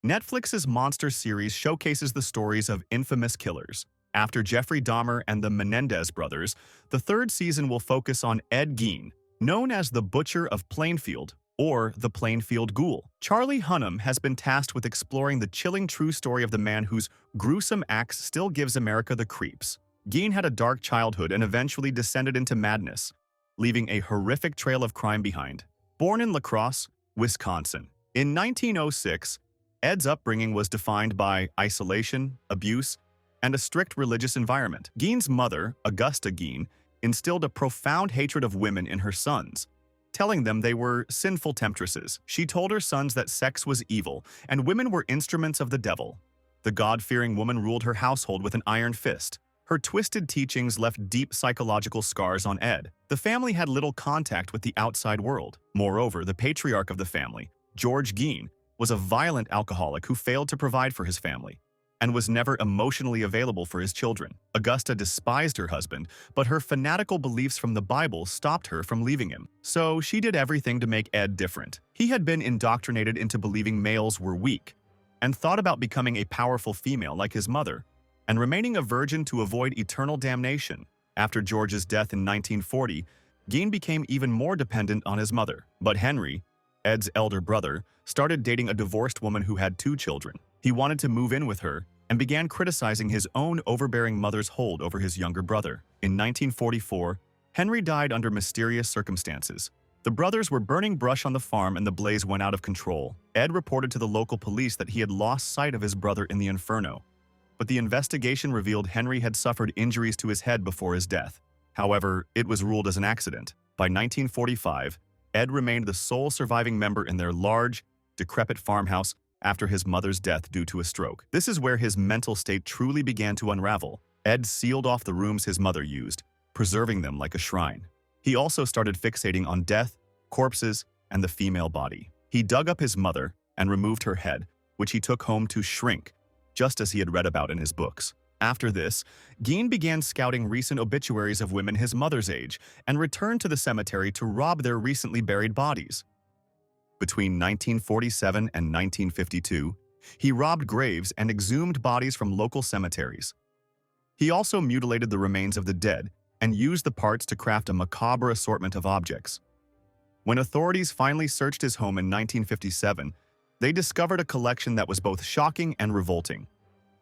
Netflix's Monster series showcases the stories of infamous killers. After Jeffrey Dahmer and the Menendez brothers, the third season will focus on Ed Gein, known as the Butcher of Plainfield, or the Plainfield Ghoul. Charlie Hunnam has been tasked with exploring the chilling true story of the man whose gruesome acts still gives America the creeps. Gein had a dark childhood and eventually descended into madness, leaving a horrific trail of crime behind. Born in La Crosse, Wisconsin, in 1906, Ed's upbringing was defined by isolation, abuse, and a strict religious environment. Gein's mother, Augusta Gein, instilled a profound hatred of women in her sons, telling them they were sinful temptresses. She told her sons that sex was evil and women were instruments of the devil. The God-fearing woman ruled her household with an iron fist. Her twisted teachings left deep psychological scars on Ed. The family had little contact with the outside world. Moreover, the patriarch of the family, George Gein, was a violent alcoholic who failed to provide for his family and was never emotionally available for his children. Augusta despised her husband, but her fanatical beliefs from the Bible stopped her from leaving him. So she did everything to make Ed different. He had been indoctrinated into believing males were weak and thought about becoming a powerful female like his mother and remaining a virgin to avoid eternal damnation. After George's death in 1940, Gein became even more dependent on his mother. But Henry, Ed's elder brother, started dating a divorced woman who had 2 children. He wanted to move in with her and began criticizing his own overbearing mother's hold over his younger brother. In 1944, Henry died under mysterious circumstances. The brothers were burning brush on the farm and the blaze went out of control. Ed reported to the local police that he had lost sight of his brother in the inferno, but the investigation revealed Henry had suffered injuries to his head before his death. However, it was ruled as an accident. By 1945, Ed remained the sole surviving member in their large, decrepit farmhouse after his mother's death due to a stroke. This is where his mental state truly began to unravel. Ed sealed off the rooms his mother used, preserving them like a shrine. He also started fixating on death, corpses, and the female body. He dug up his mother and removed her head, which he took home to shrink, just as he had read about in his books. After this, Gein began scouting recent obituaries of women his mother's age and returned to the cemetery to rob their recently buried bodies. Between 1947 and 1952, he robbed graves and exhumed bodies from local cemeteries. He also mutilated the remains of the dead and used the parts to craft a macabre assortment of objects. When authorities finally searched his home in 1957, they discovered a collection that was both shocking and revolting.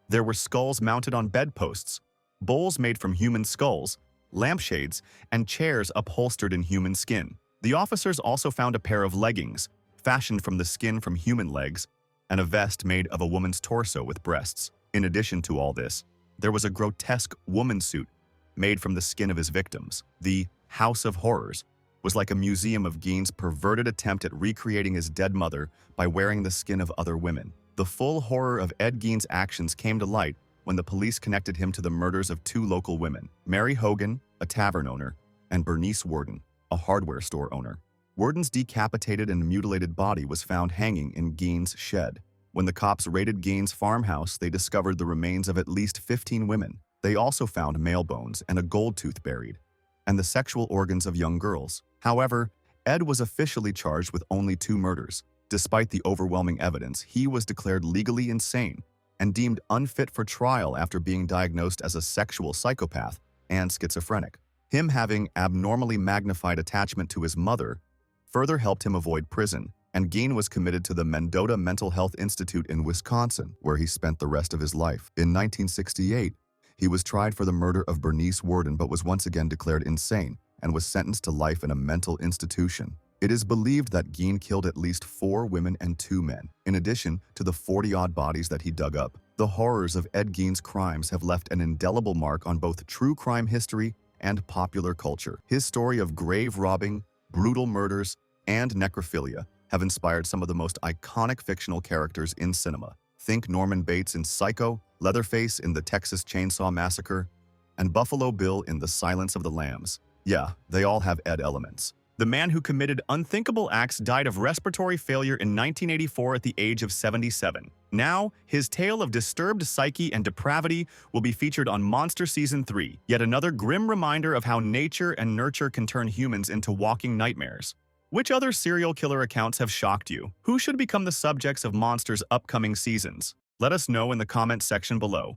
There were skulls mounted on bedposts, bowls made from human skulls, lampshades, and chairs upholstered in human skin. The officers also found a pair of leggings, fashioned from the skin from human legs, and a vest made of a woman's torso with breasts. In addition to all this, there was a grotesque woman suit made from the skin of his victims. The House of Horrors was like a museum of Gein's perverted attempt at recreating his dead mother by wearing the skin of other women. The full horror of Ed Gein's actions came to light when the police connected him to the murders of 2 local women, Mary Hogan, a tavern owner, and Bernice Worden, a hardware store owner. Worden's decapitated and mutilated body was found hanging in Gein's shed. When the cops raided Gein's farmhouse, they discovered the remains of at least 15 women. They also found male bones and a gold tooth buried, and the sexual organs of young girls. However, Ed was officially charged with only 2 murders. Despite the overwhelming evidence, he was declared legally insane and deemed unfit for trial after being diagnosed as a sexual psychopath and schizophrenic. Him having abnormally magnified attachment to his mother further helped him avoid prison, and Gein was committed to the Mendota Mental Health Institute in Wisconsin, where he spent the rest of his life. In 1968, he was tried for the murder of Bernice Worden but was once again declared insane and was sentenced to life in a mental institution. It is believed that Gein killed at least 4 women and 2 men, in addition to the 40-odd bodies that he dug up. The horrors of Ed Gein's crimes have left an indelible mark on both true crime history and popular culture. His story of grave robbing, brutal murders, and necrophilia have inspired some of the most iconic fictional characters in cinema. Think Norman Bates in Psycho, Leatherface in the Texas Chainsaw Massacre, and Buffalo Bill in The Silence of the Lambs. Yeah, they all have Ed elements. The man who committed unthinkable acts died of respiratory failure in 1984 at the age of 77. Now, his tale of disturbed psyche and depravity will be featured on Monster Season 3, yet another grim reminder of how nature and nurture can turn humans into walking nightmares. Which other serial killer accounts have shocked you? Who should become the subjects of Monster's upcoming seasons? Let us know in the comments section below.